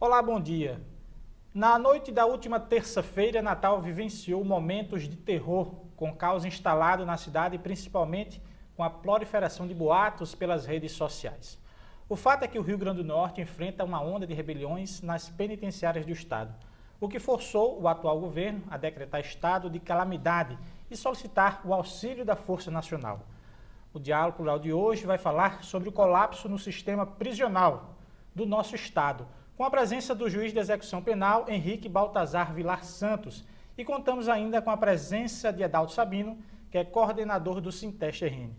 Olá, bom dia. Na noite da última terça-feira, Natal vivenciou momentos de terror com caos instalado na cidade, principalmente com a proliferação de boatos pelas redes sociais. O fato é que o Rio Grande do Norte enfrenta uma onda de rebeliões nas penitenciárias do estado, o que forçou o atual governo a decretar estado de calamidade e solicitar o auxílio da Força Nacional. O Diálogo Plural de hoje vai falar sobre o colapso no sistema prisional do nosso estado, com a presença do juiz de execução penal, Henrique Baltazar Vilar Santos, e contamos ainda com a presença de Adalto Sabino, que é coordenador do Sinteste RN.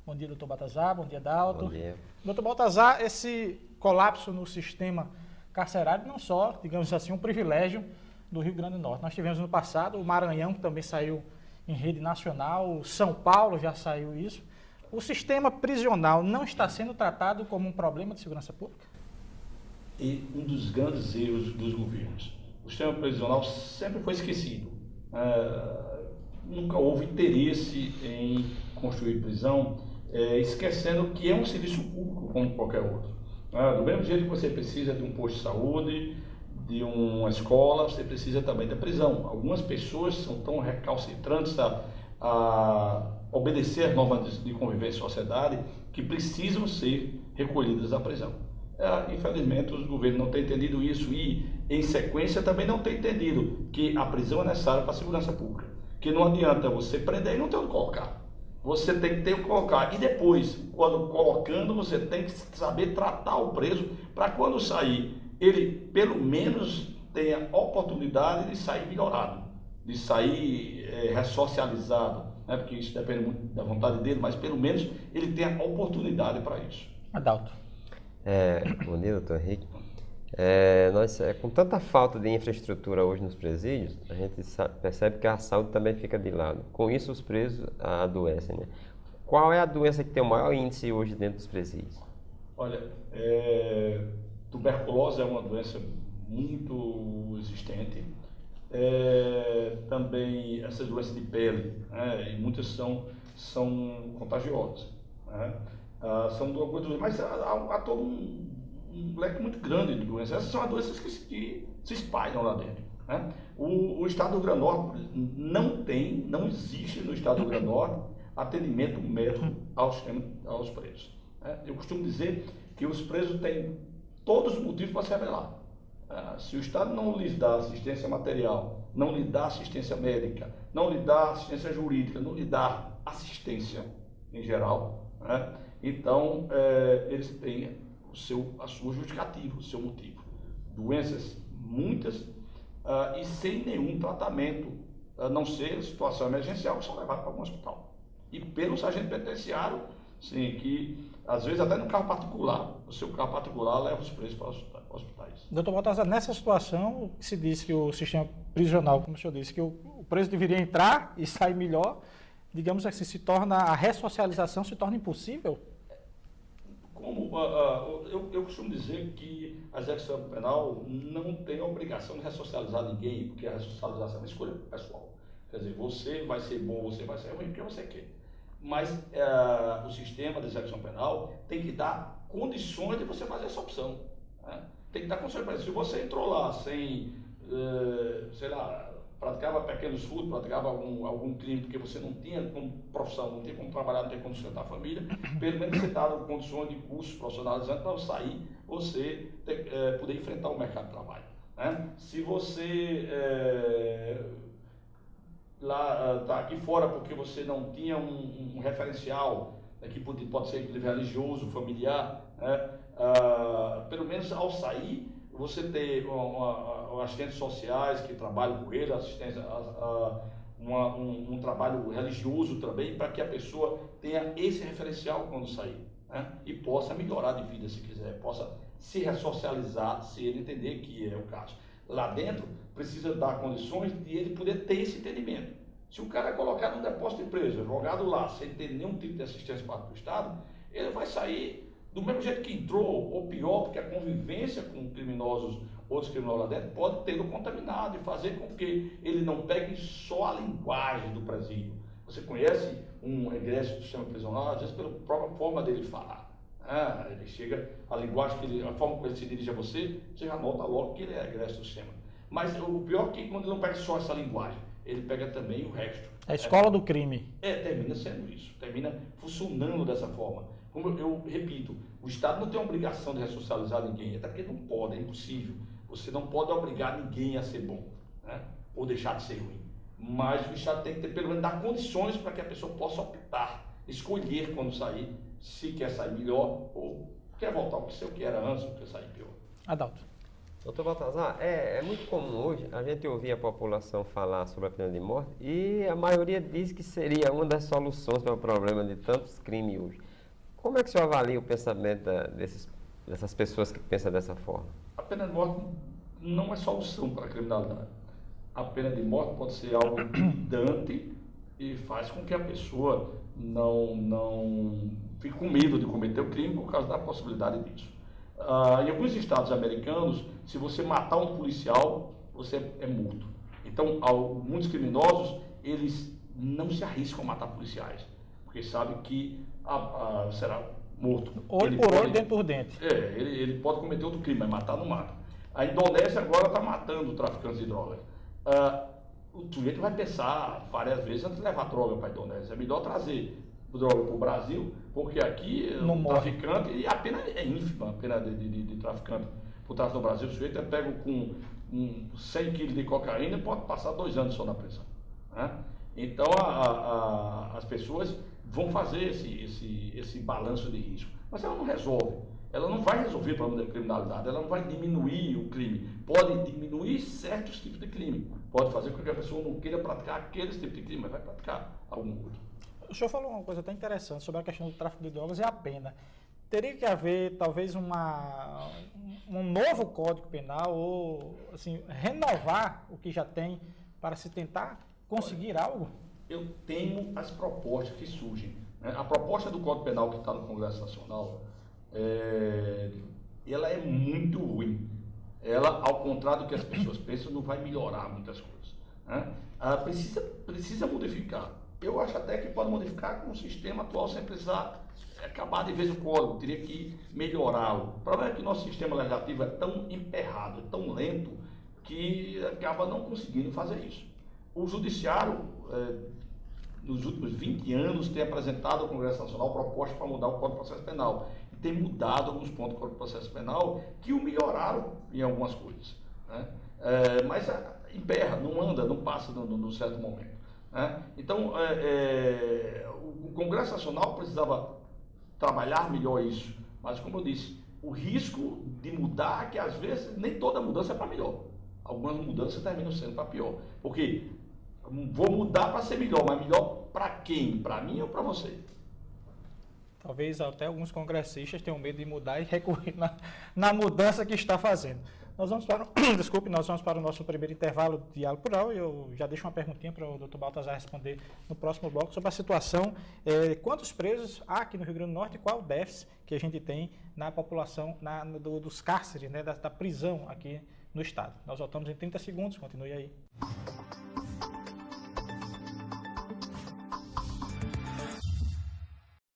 Bom dia, doutor Baltazar. Bom dia, Adalto. Bom dia. Doutor Baltazar, esse colapso no sistema carcerário não só, digamos assim, um privilégio do Rio Grande do Norte. Nós tivemos no passado o Maranhão, que também saiu em rede nacional, São Paulo já saiu isso. O sistema prisional não está sendo tratado como um problema de segurança pública? E um dos grandes erros dos governos. O sistema prisional sempre foi esquecido. Nunca houve interesse em construir prisão, esquecendo que é um serviço público como qualquer outro. Do mesmo jeito que você precisa de um posto de saúde, de uma escola, você precisa também da prisão. Algumas pessoas são tão recalcitrantes a obedecer às normas de convivência em sociedade que precisam ser recolhidas à prisão. Infelizmente, os governos não têm entendido isso e, em sequência, também não têm entendido que a prisão é necessária para a segurança pública. Que não adianta você prender e não ter onde colocar. Você tem que ter onde colocar. E depois, quando colocando, você tem que saber tratar o preso para quando sair, ele pelo menos tenha oportunidade de sair melhorado, de sair ressocializado, né? Porque isso depende muito da vontade dele, mas pelo menos ele tenha oportunidade para isso. Adalto. Bom dia, doutor Henrique. Com tanta falta de infraestrutura hoje nos presídios, a gente percebe que a saúde também fica de lado. Com isso, os presos adoecem, né? Qual é a doença que tem o maior índice hoje dentro dos presídios? Olha, tuberculose é uma doença muito existente. Também essas doenças de pele, né? E muitas são contagiosas, né? São algumas doenças, mas há todo um leque muito grande de doenças. Essas são as doenças que se espalham lá dentro, né? O estado do Rio Grande do Norte não existe no estado do Rio Grande do Norte atendimento médico aos presos, né? Eu costumo dizer que os presos têm todos os motivos para se rebelar. Se o Estado não lhes dá assistência material, não lhe dá assistência médica, não lhe dá assistência jurídica, não lhe dá assistência em geral, né? Então, eles têm a sua justificativa, o seu motivo. Doenças muitas e sem nenhum tratamento, a não ser situação emergencial, que são levados para algum hospital. E pelo sargento penitenciário, sim, que às vezes até no carro particular, o seu carro particular leva os presos para hospitais. Doutor Baltazar, nessa situação, se diz que o sistema prisional, como o senhor disse, que o preso deveria entrar e sair melhor, digamos assim, a ressocialização se torna impossível? Eu costumo dizer que a execução penal não tem a obrigação de ressocializar ninguém, porque a ressocialização é uma escolha pessoal. Quer dizer, você vai ser bom, você vai ser ruim porque você quer. Mas o sistema de execução penal tem que dar condições de você fazer essa opção, né? Tem que dar condições. Se você entrou lá sem, praticava pequenos furtos, praticava algum crime porque você não tinha como profissão, não tinha como trabalhar, não tinha como sustentar a família, pelo menos você estava com condições de cursos profissionalizantes para sair, você poder enfrentar o mercado de trabalho, né? Se você está aqui fora porque você não tinha um referencial, né, que pode ser inclusive religioso, familiar, né? Pelo menos ao sair, você ter assistentes sociais que trabalham com ele, um trabalho religioso também, para que a pessoa tenha esse referencial quando sair, né? E possa melhorar de vida se quiser, possa se ressocializar, se ele entender que é o caso. Lá dentro, precisa dar condições de ele poder ter esse entendimento. Se o cara é colocado num depósito de preso, jogado lá, sem ter nenhum tipo de assistência por parte do Estado, ele vai sair do mesmo jeito que entrou, ou pior, porque a convivência com criminosos, outros criminosos lá dentro, pode tê-lo contaminado e fazer com que ele não pegue só a linguagem do presídio. Você conhece um egresso do sistema prisional, às vezes pela própria forma dele falar, Ele chega, a linguagem a forma como ele se dirige a você, você já nota logo que ele é egresso do sistema. Mas o pior é que quando ele não pega só essa linguagem, ele pega também o resto. A escola do crime. Termina sendo isso, termina funcionando dessa forma. Como eu repito, o Estado não tem a obrigação de ressocializar ninguém, até porque não pode, é impossível. Você não pode obrigar ninguém a ser bom, né? Ou deixar de ser ruim. Mas o Estado tem que ter, pelo menos, dar condições para que a pessoa possa optar, escolher quando sair, se quer sair melhor ou quer voltar ao que era antes ou quer sair pior. Adalto. Doutor Baltazar, é muito comum hoje a gente ouvir a população falar sobre a pena de morte e a maioria diz que seria uma das soluções para o problema de tantos crimes hoje. Como é que o senhor avalia o pensamento dessas pessoas que pensam dessa forma? A pena de morte não é solução para a criminalidade. A pena de morte pode ser algo limitante e faz com que a pessoa não fique com medo de cometer o crime por causa da possibilidade disso. Em alguns estados americanos, se você matar um policial, você é morto. Então, muitos criminosos, eles não se arriscam a matar policiais, porque sabem que será morto. Olho por olho, dente por dente. Ele pode cometer outro crime, mas matar não mata. A Indonésia agora está matando traficantes de drogas. O sujeito vai pensar várias vezes antes de levar droga para a Indonésia. É melhor trazer droga para o Brasil, porque aqui não o traficante, e a pena é ínfima, a pena de traficante por trás do Brasil. O sujeito é pego com 100 quilos de cocaína e pode passar 2 anos só na prisão, né? Então as pessoas vão fazer esse balanço de risco, mas ela não resolve. Ela não vai resolver o problema da criminalidade, ela não vai diminuir o crime. Pode diminuir certos tipos de crime, pode fazer com que a pessoa não queira praticar aqueles tipos de crime, mas vai praticar algum outro. O senhor falou uma coisa até interessante sobre a questão do tráfico de drogas e a pena. Teria que haver, talvez, um novo Código Penal ou, assim, renovar o que já tem para se tentar conseguir algo? Eu temo as propostas que surgem, né? A proposta do Código Penal que está no Congresso Nacional, ela é muito ruim. Ela, ao contrário do que as pessoas pensam, não vai melhorar muitas coisas, né? Precisa modificar. Eu acho até que pode modificar com o sistema atual sem precisar acabar de vez o código, teria que melhorá-lo. O problema é que o nosso sistema legislativo é tão emperrado, tão lento, que acaba não conseguindo fazer isso. O Judiciário, nos últimos 20 anos, tem apresentado ao Congresso Nacional propostas para mudar o Código de Processo Penal. E tem mudado alguns pontos do Código de Processo Penal que o melhoraram em algumas coisas, né? Mas emperra, não anda, não passa num certo momento. Então, o Congresso Nacional precisava trabalhar melhor isso, mas como eu disse, o risco de mudar é que às vezes nem toda mudança é para melhor, algumas mudanças terminam sendo para pior, porque vou mudar para ser melhor, mas melhor para quem? Para mim ou para você? Talvez até alguns congressistas tenham medo de mudar e recorrer na mudança que está fazendo. Nós vamos para o nosso primeiro intervalo de diálogo plural e eu já deixo uma perguntinha para o Dr. Baltazar responder no próximo bloco sobre a situação, quantos presos há aqui no Rio Grande do Norte e qual o déficit que a gente tem na população, dos cárceres, né, da prisão aqui no estado. Nós voltamos em 30 segundos, continue aí.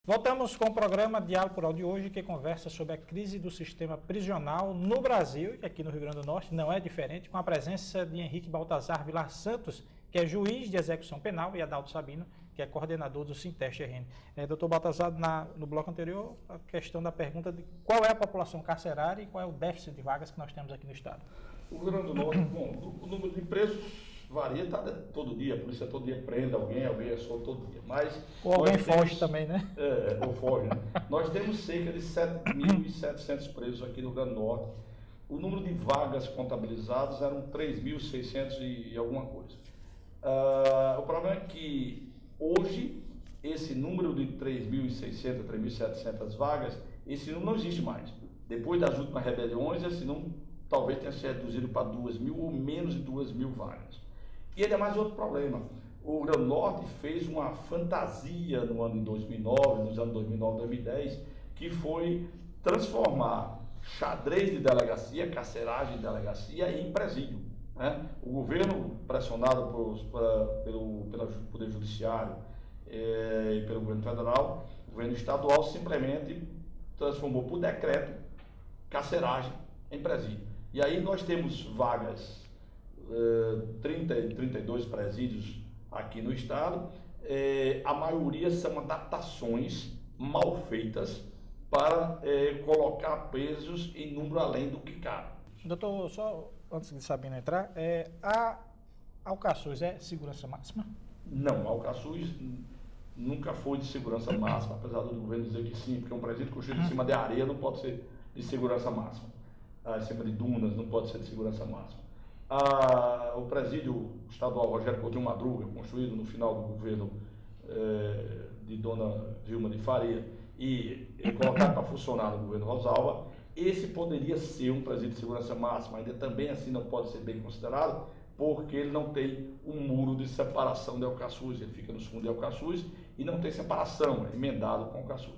Voltamos com o programa Diálogo Plural de hoje, que conversa sobre a crise do sistema prisional no Brasil e aqui no Rio Grande do Norte, não é diferente, com a presença de Henrique Baltazar Vilar Santos, que é juiz de execução penal, e Adalto Sabino, que é coordenador do Sinteste RN. Doutor Baltazar, no bloco anterior, a questão da pergunta de qual é a população carcerária e qual é o déficit de vagas que nós temos aqui no estado. O Rio Grande do Norte, bom, o número de presos varia, todo dia, a polícia todo dia prende alguém é solto todo dia. Mas ou alguém foge também, né? Ou foge, né? Nós temos cerca de 7.700 presos aqui no Rio Grande do Norte. O número de vagas contabilizadas eram 3.600 e alguma coisa. O problema é que hoje, esse número de 3.600, 3.700 vagas, esse número não existe mais. Depois das últimas rebeliões, esse número talvez tenha sido reduzido para 2.000 ou menos de 2.000 vagas. E ainda mais outro problema. O Rio Grande do Norte fez uma fantasia no ano de 2009, nos anos 2009 e 2010, que foi transformar xadrez de delegacia, carceragem de delegacia em presídio, né? O governo, pressionado pelo Poder Judiciário e pelo governo federal, o governo estadual simplesmente transformou por decreto carceragem em presídio. E aí nós temos vagas, 30 e 32 presídios aqui no estado, a maioria são adaptações mal feitas para colocar presos em número além do que cabe. Doutor, só antes de Sabino entrar, a Alcaçuz é segurança máxima? Não, a Alcaçuz nunca foi de segurança máxima, apesar do governo dizer que sim, porque um presídio construído em cima de areia não pode ser de segurança máxima. Em cima de dunas não pode ser de segurança máxima. O presídio estadual Rogério Coutinho Madruga, construído no final do governo de Dona Vilma de Faria e colocado para funcionar no governo Rosalva, esse poderia ser um presídio de segurança máxima, ainda também assim não pode ser bem considerado, porque ele não tem um muro de separação de Alcaçuz, ele fica nos fundos de Alcaçuz e não tem separação, é emendado com Alcaçuz.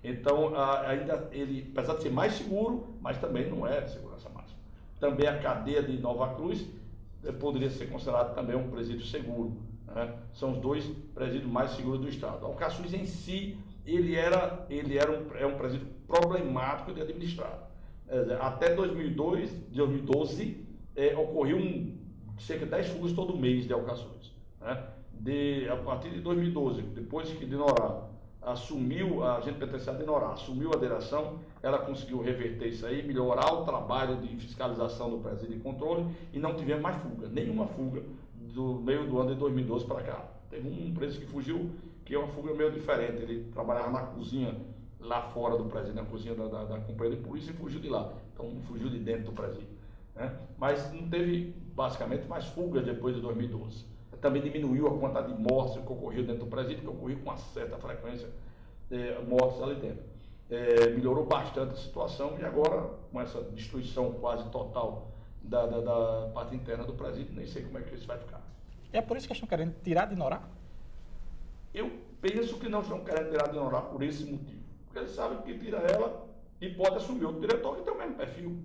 Então, ainda ele, apesar de ser mais seguro, mas também não é de segurança máxima. Também a cadeia de Nova Cruz poderia ser considerado também um presídio seguro, né? São os dois presídios mais seguros do estado. Alcaçuz em si, é um presídio problemático de administrar. Até 2012, ocorriam cerca de 10 fugas todo mês de Alcaçuz, né? A partir de 2012, depois que Dinorá assumiu, a agente penitenciária Dinorá assumiu a direção, ela conseguiu reverter isso aí, melhorar o trabalho de fiscalização do presídio e controle, e não tivemos mais fuga, nenhuma fuga do meio do ano de 2012 para cá. Teve um preso que fugiu, que é uma fuga meio diferente, ele trabalhava na cozinha lá fora do presídio, na cozinha da companhia de polícia, e fugiu de lá, então fugiu de dentro do presídio, né? Mas não teve basicamente mais fugas depois de 2012. Também diminuiu a quantidade de mortes que ocorreu dentro do presídio, que ocorreu com uma certa frequência, mortes ali dentro. Melhorou bastante a situação e agora, com essa destruição quase total da parte interna do presídio, nem sei como é que isso vai ficar. É por isso que eles estão querendo tirar Dinorá? Eu penso que não estão querendo tirar Dinorá por esse motivo. Porque eles sabem que tira ela e pode assumir outro diretor que tem o mesmo perfil.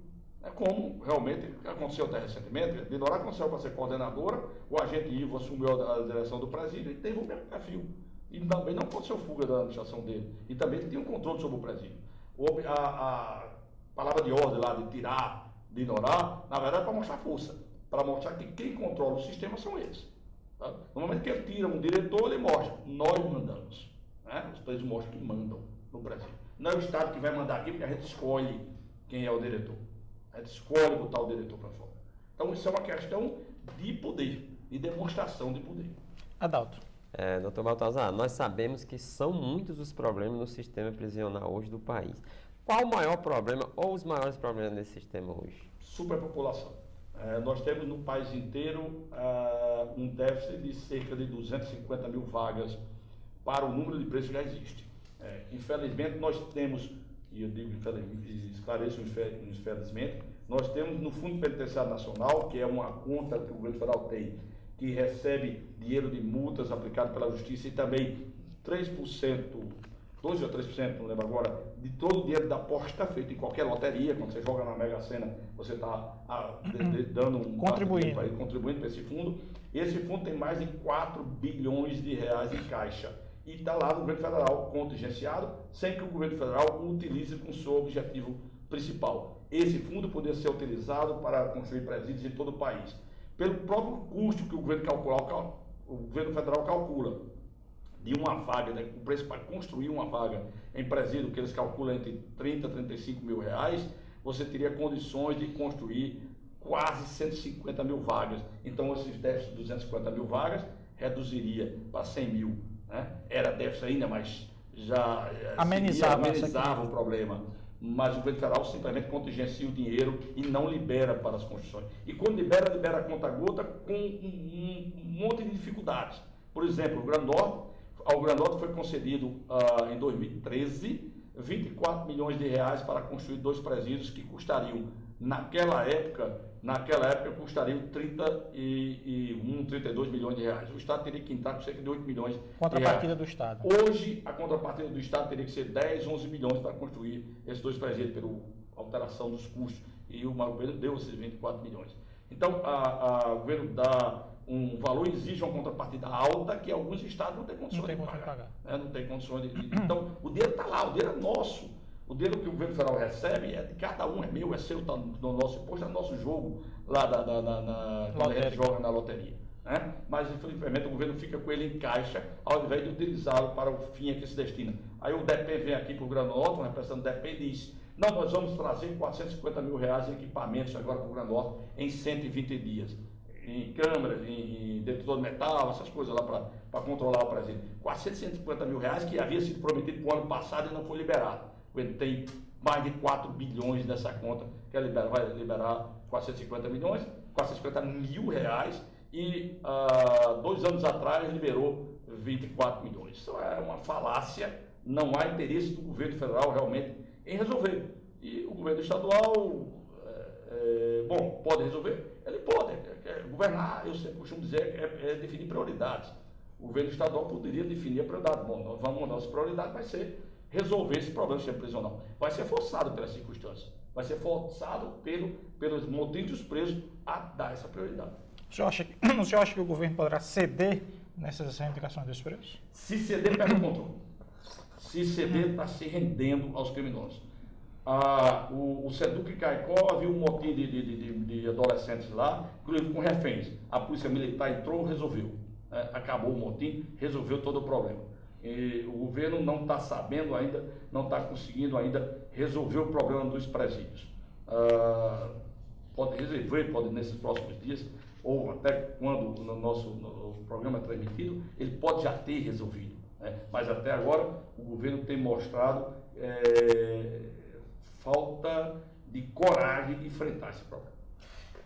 É como realmente aconteceu até recentemente. Dinorá aconteceu para ser coordenadora, o agente Ivo assumiu a direção do presídio e teve o mesmo perfil. E também não aconteceu fuga da administração dele. E também ele tinha um controle sobre o presídio. A palavra de ordem lá de tirar Dinorá, na verdade é para mostrar força. Para mostrar que quem controla o sistema são eles. Tá? No momento que ele tira um diretor, ele mostra, nós mandamos. Né? Os presos mostram que mandam no presídio. Não é o Estado que vai mandar aqui, porque a gente escolhe quem é o diretor. A gente escolhe botar o diretor para fora. Então, isso é uma questão de poder, de demonstração de poder. Adalto. Dr. Baltazar, nós sabemos que são muitos os problemas no sistema prisional hoje do país. Qual o maior problema ou os maiores problemas nesse sistema hoje? Superpopulação. Nós temos no país inteiro um déficit de cerca de 250 mil vagas para o número de presos que já existe. Infelizmente, nós temos, e eu digo esclareço infelizmente, nós temos no Fundo Penitenciário Nacional, que é uma conta que o governo federal tem, que recebe dinheiro de multas aplicado pela Justiça e também 3%, 12 ou 3%, não lembro agora, de todo o dinheiro da aposta feita em qualquer loteria, quando você joga na Mega Sena, você está dando contribuindo para esse fundo. Esse fundo tem mais de 4 bilhões de reais em caixa. E está lá no governo federal contingenciado, sem que o governo federal o utilize com seu objetivo principal. Esse fundo poderia ser utilizado para construir presídios em todo o país. Pelo próprio custo que o governo federal calcula de uma vaga, né, o preço para construir uma vaga em presídio, que eles calculam entre 30 a 35 mil reais, você teria condições de construir quase 150 mil vagas. Então, esses déficits de 250 mil vagas reduziria para 100 mil. Né? Era déficit ainda, mas já amenizava o problema. Mas o governo federal simplesmente contingencia o dinheiro e não libera para as construções. E quando libera a conta-gota com um monte de dificuldades. Por exemplo, ao Grande Norte foi concedido em 2013 24 milhões de reais para construir 2 presídios que custariam, naquela época custariam 32 milhões de reais. O Estado teria que entrar com cerca de 8 milhões de reais. Contrapartida do Estado. Hoje, a contrapartida do Estado teria que ser 10, 11 milhões para construir esses 2 presídios, pela alteração dos custos. E o governo deu esses 24 milhões. Então, o governo dá um valor, exige uma contrapartida alta que alguns estados não têm condições de pagar. Não tem condições de... Então, o dinheiro está lá, o dinheiro é nosso. O dinheiro que o governo federal recebe é de cada um, é meu, é seu, está no nosso imposto, é no nosso jogo lá quando a gente joga na loteria. Né? Mas, infelizmente, o governo fica com ele em caixa, ao invés de utilizá-lo para o fim a que se destina. Aí o DEPEN vem aqui para o Rio Grande do Norte, o representante do DEPEN diz: não, nós vamos trazer 450 mil reais em equipamentos agora para o Rio Grande do Norte em 120 dias. Em câmeras, em detetor de metal, essas coisas lá para controlar o presídio. 450 mil reais que havia sido prometido para o ano passado e não foi liberado. O governo tem mais de 4 bilhões nessa conta, que vai liberar 450 mil reais, e 2 anos atrás liberou 24 milhões. Isso é uma falácia, não há interesse do governo federal realmente em resolver. E o governo estadual, bom, pode resolver? Ele pode. Governar, eu sempre costumo dizer, é definir prioridades. O governo estadual poderia definir a prioridade. Bom, nossa prioridade vai ser resolver esse problema do sistema prisional. Vai ser forçado pelas circunstâncias. Vai ser forçado pelos motivos dos presos a dar essa prioridade. O senhor acha que o governo poderá ceder nessas reivindicações dos presos? Se ceder, perde o controle. Se ceder, está se rendendo aos criminosos. O Seduc e Caicó havia um motim de adolescentes lá, inclusive com reféns. A polícia militar entrou, resolveu. Acabou o motim, resolveu todo o problema. E o governo não está sabendo ainda, não está conseguindo ainda resolver o problema dos presídios. Pode resolver, pode nesses próximos dias, ou até quando o programa é transmitido, ele pode já ter resolvido. Mas até agora o governo tem mostrado falta de coragem de enfrentar esse problema.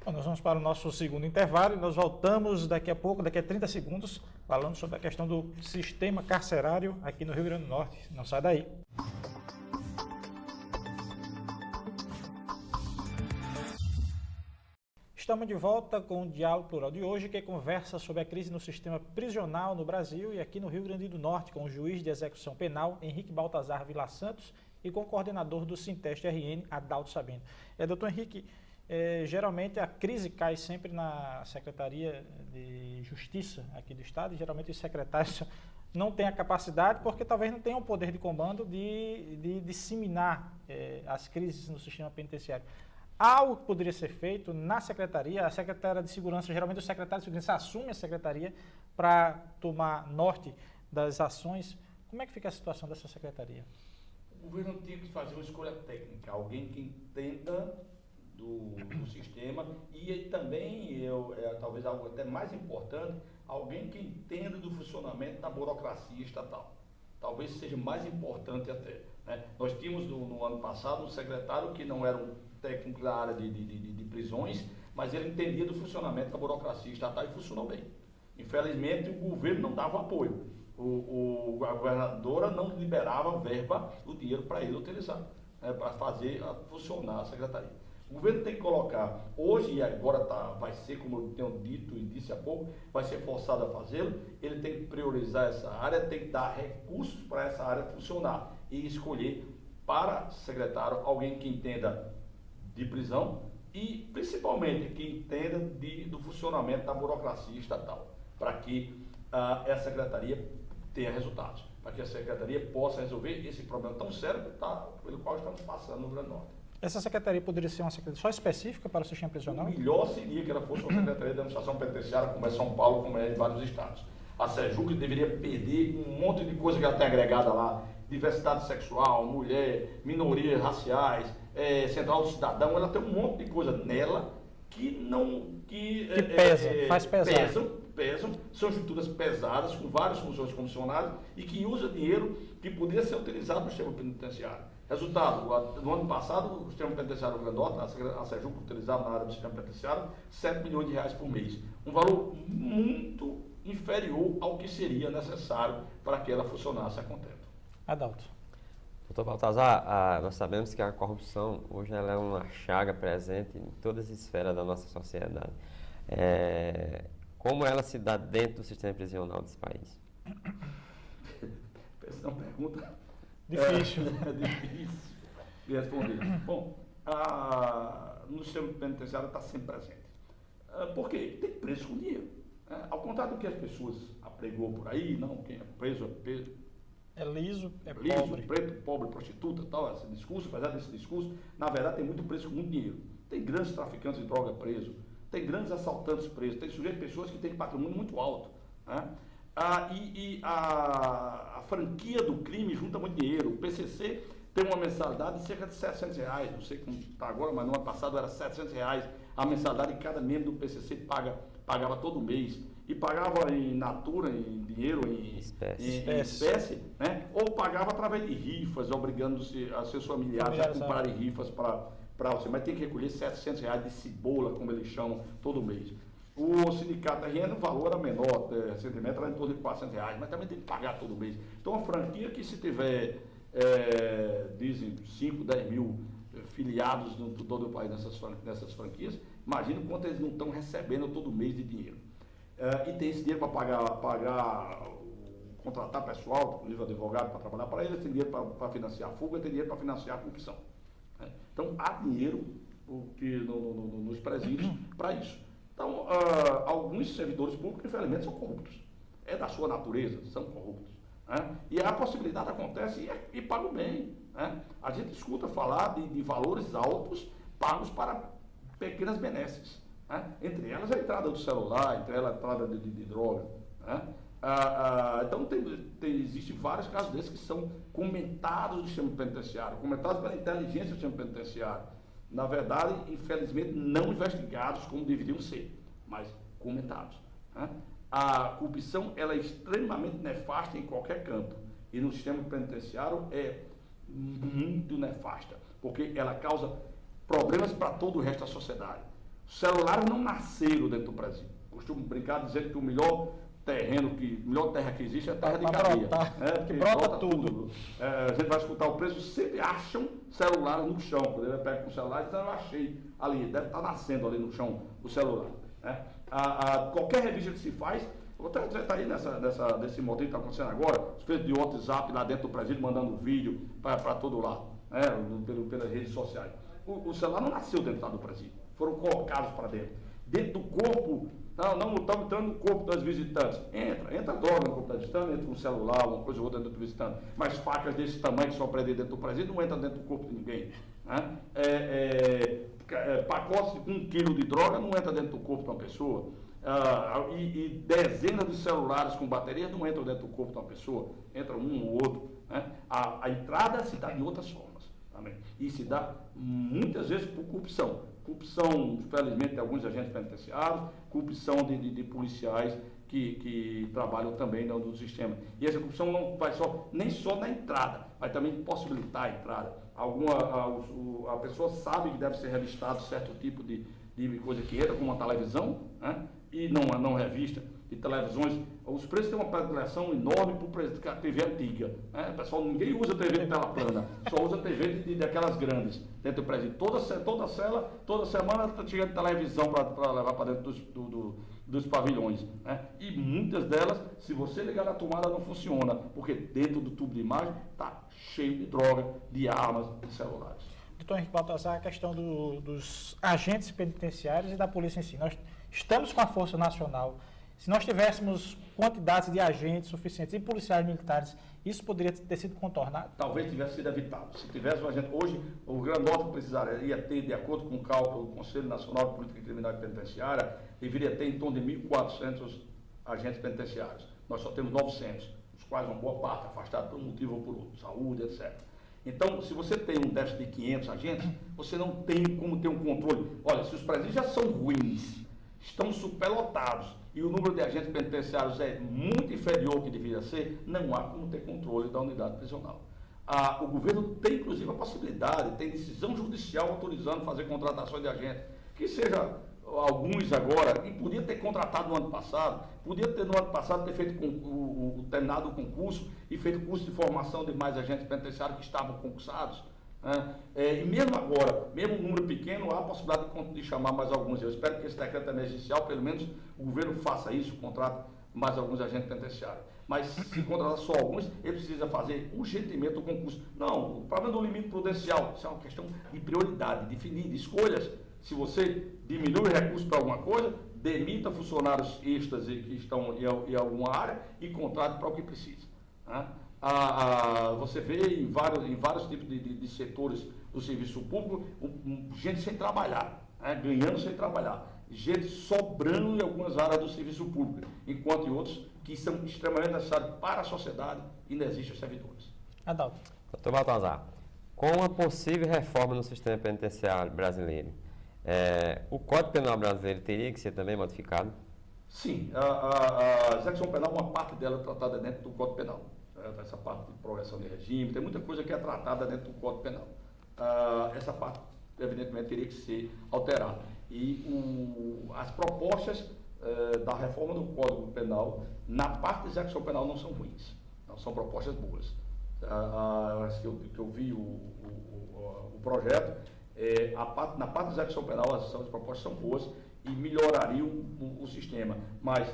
Bom, nós vamos para o nosso segundo intervalo e nós voltamos daqui a pouco, daqui a 30 segundos, falando sobre a questão do sistema carcerário aqui no Rio Grande do Norte. Não sai daí. Estamos de volta com o Diálogo Plural de hoje, que conversa sobre a crise no sistema prisional no Brasil e aqui no Rio Grande do Norte, com o juiz de execução penal, Henrique Baltazar Vila Santos, e com o coordenador do Sinteste RN, Adalto Sabino. Doutor Henrique, geralmente a crise cai sempre na Secretaria de Justiça aqui do Estado, e geralmente os secretários não têm a capacidade, porque talvez não tenham o poder de comando de disseminar as crises no sistema penitenciário. Algo que poderia ser feito na secretaria, a secretária de segurança, geralmente o secretário de segurança assume a secretaria para tomar norte das ações. Como é que fica a situação dessa secretaria? O governo tinha que fazer uma escolha técnica, alguém que entenda do sistema e também, talvez algo até mais importante, alguém que entenda do funcionamento da burocracia estatal. Talvez seja mais importante até. Nós tínhamos no ano passado um secretário que não era um técnico da área de prisões, mas ele entendia do funcionamento da burocracia estatal e funcionou bem. Infelizmente, o governo não dava apoio. A governadora não liberava verba, o dinheiro para ele utilizar, para fazer funcionar a secretaria. O governo tem que colocar, hoje e agora vai ser, como eu tenho dito e disse há pouco, vai ser forçado a fazê-lo, ele tem que priorizar essa área, tem que dar recursos para essa área funcionar e escolher para secretário alguém que entenda de prisão e principalmente que entenda do funcionamento da burocracia estatal, para que essa secretaria tenha resultados, para que a secretaria possa resolver esse problema tão sério pelo qual estamos passando no Rio Grande do Norte. Essa secretaria poderia ser uma secretaria só específica para o sistema prisional? O melhor seria que ela fosse uma secretaria de administração penitenciária, como é São Paulo, como é em vários estados. A SEJUC deveria perder um monte de coisa que ela tem agregada lá, diversidade sexual, mulher, minorias raciais, central do cidadão, ela tem um monte de coisa nela que faz pesar. Pesam, são estruturas pesadas, com várias funções comissionadas e que usa dinheiro que poderia ser utilizado no sistema penitenciário. Resultado, no ano passado, o sistema penitenciário do Rio Grande do Norte, a SEJUC utilizava na área do sistema penitenciário 7 milhões de reais por mês. Um valor muito inferior ao que seria necessário para que ela funcionasse a contento. Adalto. Doutor Baltazar, nós sabemos que a corrupção hoje ela é uma chaga presente em todas as esferas da nossa sociedade. Como ela se dá dentro do sistema prisional desse país? Essa é uma pergunta difícil. Difícil de responder. Bom, no sistema penitenciário está sempre presente. Por quê? Tem preso com dinheiro. Ao contrário do que as pessoas apregou por aí, não, quem é preso É liso, é liso, pobre. preto, pobre, prostituta, tal, esse discurso, apesar desse discurso, na verdade tem muito preço com muito dinheiro. Tem grandes traficantes de droga presos, tem grandes assaltantes presos, tem pessoas que têm patrimônio muito alto, né? A franquia do crime junta muito dinheiro. O PCC tem uma mensalidade de cerca de R$700, não sei como está agora, mas no ano passado era R$700 a mensalidade que cada membro do PCC pagava todo mês. E pagava em natura, em dinheiro, em espécie, né? Ou pagava através de rifas, obrigando-se a seus familiares a comprarem rifas para você. Mas tem que recolher R$700 de cebola, como eles chamam, todo mês. O sindicato RN, o valor era menor, recentemente era em torno de R$400, mas também tem que pagar todo mês. Então, a franquia que se tiver, dizem, 5, 10 mil filiados no todo o país nessas franquias, imagina o quanto eles não estão recebendo todo mês de dinheiro. E tem esse dinheiro para contratar pessoal, inclusive advogado para trabalhar para eles, tem dinheiro para financiar a fuga, tem dinheiro para financiar a corrupção. Então, há dinheiro nos presídios para isso. Então, alguns servidores públicos, infelizmente, são corruptos. É da sua natureza, são corruptos. Né? E a possibilidade acontece e pagam bem. Né? A gente escuta falar de valores altos pagos para pequenas benesses. Né? Entre elas a entrada do celular, entre elas a entrada de droga. Né? Então existem vários casos desses que são comentados do sistema penitenciário, comentados pela inteligência do sistema penitenciário. Na verdade, infelizmente, não investigados como deveriam ser, mas comentados. Né? A corrupção ela é extremamente nefasta em qualquer campo, e no sistema penitenciário é muito nefasta, porque ela causa problemas para todo o resto da sociedade. Os celulares não nasceram dentro do Brasil. Costumo brincar dizendo que o melhor terra que existe é a terra de cadeia. Que brota tudo. A gente vai escutar o preço, sempre acham celulares no chão. Quando ele pega com o celular e diz, eu achei ali, deve estar nascendo ali no chão o celular. Né? Qualquer revista que se faz, vou até dizer aí desse motivo que está acontecendo agora, os preços de WhatsApp lá dentro do presídio mandando vídeo para todo lado, né? Pelas redes sociais. O celular não nasceu dentro do presídio, foram colocados para dentro. Dentro do corpo, não estamos entrando no corpo das visitantes. Entra droga no corpo das visitantes, entra um celular, uma coisa ou outra dentro do visitante. Mas facas desse tamanho que são prendidas dentro do presídio não entram dentro do corpo de ninguém. Né? Pacotes de 1 quilo de droga não entra dentro do corpo de uma pessoa. E dezenas de celulares com baterias não entram dentro do corpo de uma pessoa. Entra um ou outro. Né? A entrada se dá de outras formas também. E se dá muitas vezes por corrupção. Corrupção, infelizmente, de alguns agentes penitenciários, corrupção de policiais que trabalham também no sistema. E essa corrupção não vai nem só na entrada, vai também possibilitar a entrada. A pessoa sabe que deve ser revistado certo tipo de coisa que entra, como uma televisão, né? E não revista. De televisões, os preços têm uma predileção enorme por TV antiga. Né? Pessoal, ninguém usa TV de tela plana, só usa TV daquelas grandes dentro do presídio. Toda semana está chegando televisão para levar para dentro dos pavilhões. Né? E muitas delas, se você ligar na tomada, não funciona, porque dentro do tubo de imagem está cheio de droga, de armas e celulares. Doutor Henrique Baltazar, a questão dos agentes penitenciários e da polícia em si. Nós estamos com a Força Nacional. Se nós tivéssemos quantidades de agentes suficientes e policiais militares, isso poderia ter sido contornado? Talvez tivesse sido evitado. Se tivesse um agente, hoje, o Rio Grande do Norte precisaria ter, de acordo com o cálculo do Conselho Nacional de Política Criminal e Penitenciária, deveria ter em torno de 1.400 agentes penitenciários. Nós só temos 900, os quais uma boa parte afastados por um motivo ou por outro, saúde, etc. Então, se você tem um déficit de 500 agentes, você não tem como ter um controle. Olha, se os presídios já são ruins, estão superlotados, e o número de agentes penitenciários é muito inferior ao que deveria ser, não há como ter controle da unidade prisional. O governo tem, inclusive, a possibilidade, tem decisão judicial autorizando fazer contratações de agentes, que seja alguns agora, e podia ter contratado no ano passado, podia ter no ano passado ter feito terminado o concurso e feito curso de formação de mais agentes penitenciários que estavam concursados. E mesmo agora, mesmo um número pequeno, há a possibilidade de chamar mais alguns. Eu espero que esse decreto emergencial, pelo menos, o governo faça isso, contrate mais alguns agentes penitenciários. Mas se contratar só alguns, ele precisa fazer urgentemente o concurso. Não, o problema do limite prudencial, isso é uma questão de prioridade, definir, de escolhas. Se você diminui recursos para alguma coisa, demita funcionários extras que estão em alguma área e contrate para o que precisa. Você vê em vários tipos de setores do serviço público, gente sem trabalhar, né? Ganhando sem trabalhar. Gente sobrando em algumas áreas do serviço público, enquanto em outros que são extremamente necessários para a sociedade e não existem servidores. Adalto. Doutor Baltazar, com uma possível reforma no sistema penitenciário brasileiro, o Código Penal brasileiro teria que ser também modificado? Sim, a execução penal, uma parte dela é tratada dentro do Código Penal. Essa parte de progressão de regime, tem muita coisa que é tratada dentro do Código Penal. Essa parte, evidentemente, teria que ser alterada. E as propostas da reforma do Código Penal, na parte de execução penal, não são ruins. Não são propostas boas. Que eu vi o projeto, na parte de execução penal, as propostas são boas e melhorariam o sistema, mas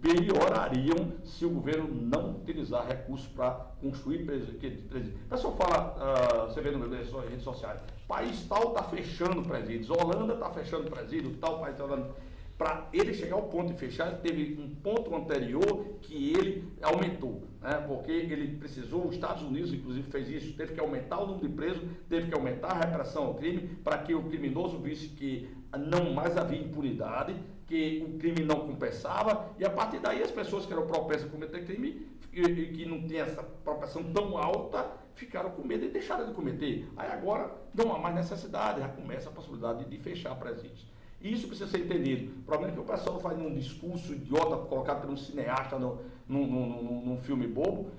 piorariam se o governo não utilizar recursos para construir presídios. O pessoal fala, você vê nas redes sociais, país tal está fechando presídios, Holanda está fechando presídio, tal país está fechando. Para ele chegar ao ponto de fechar, ele teve um ponto anterior que ele aumentou, né? Porque ele precisou, os Estados Unidos inclusive fez isso, teve que aumentar o número de presos, teve que aumentar a repressão ao crime, para que o criminoso visse que não mais havia impunidade, que o crime não compensava, e a partir daí as pessoas que eram propensas a cometer crime, e que não tinham essa propensão tão alta, ficaram com medo e deixaram de cometer. Aí agora não há mais necessidade, já começa a possibilidade de fechar presídios. E isso precisa ser entendido. O problema é que o pessoal faz um discurso idiota colocado por um cineasta num filme bobo,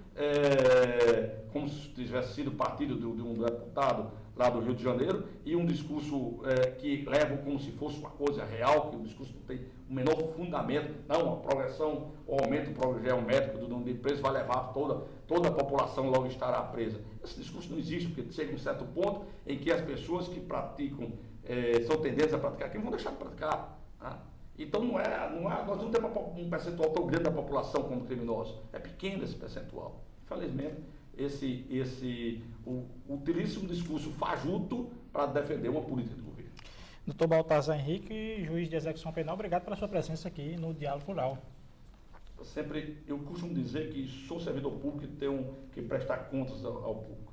como se tivesse sido partido de um deputado lá do Rio de Janeiro, e um discurso que leva como se fosse uma coisa real, que o discurso não tem o menor fundamento. Não, a progressão, o aumento geométrico do número de presos vai levar toda a população logo estará presa. Esse discurso não existe, porque chega um certo ponto em que as pessoas que praticam são tendentes a praticar crime, vão deixar de praticar. Né? Então nós não temos um percentual tão grande da população como criminosos. É pequeno esse percentual. Infelizmente, utiliza um discurso fajuto para defender uma política do governo. Doutor Baltazar Henrique, juiz de execução penal, obrigado pela sua presença aqui no Diálogo Rural. Eu costumo dizer que sou servidor público e tenho que prestar contas ao público.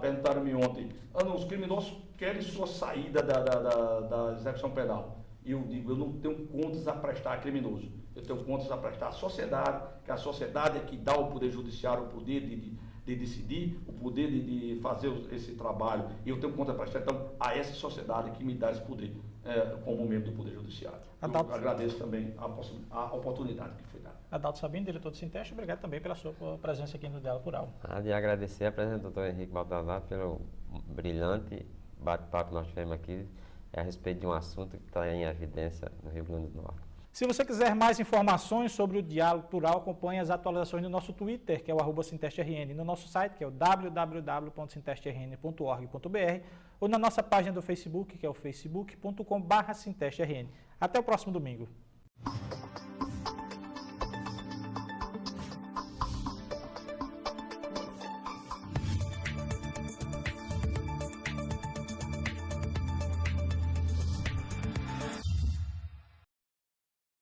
Perguntaram-me ontem, os criminosos querem sua saída da execução penal. E eu digo, eu não tenho contas a prestar a criminoso. Eu tenho contas a prestar à sociedade, que a sociedade é que dá ao Poder Judiciário o poder de decidir, o poder de fazer esse trabalho. E eu tenho contas a prestar, então, a essa sociedade que me dá esse poder como membro do Poder Judiciário. Eu agradeço também a oportunidade que foi dada. Adalto Sabino, diretor do Sinteste, obrigado também pela sua presença aqui no Diálogo Rural. De agradecer a presença do doutor Henrique Baltazar pelo brilhante bate-papo que nós tivemos aqui a respeito de um assunto que está em evidência no Rio Grande do Norte. Se você quiser mais informações sobre o Diálogo Rural, acompanhe as atualizações no nosso Twitter, que é o @SintesteRN, no nosso site, que é o www.sintestern.org.br, ou na nossa página do Facebook, que é o facebook.com/SintesteRN. Até o próximo domingo.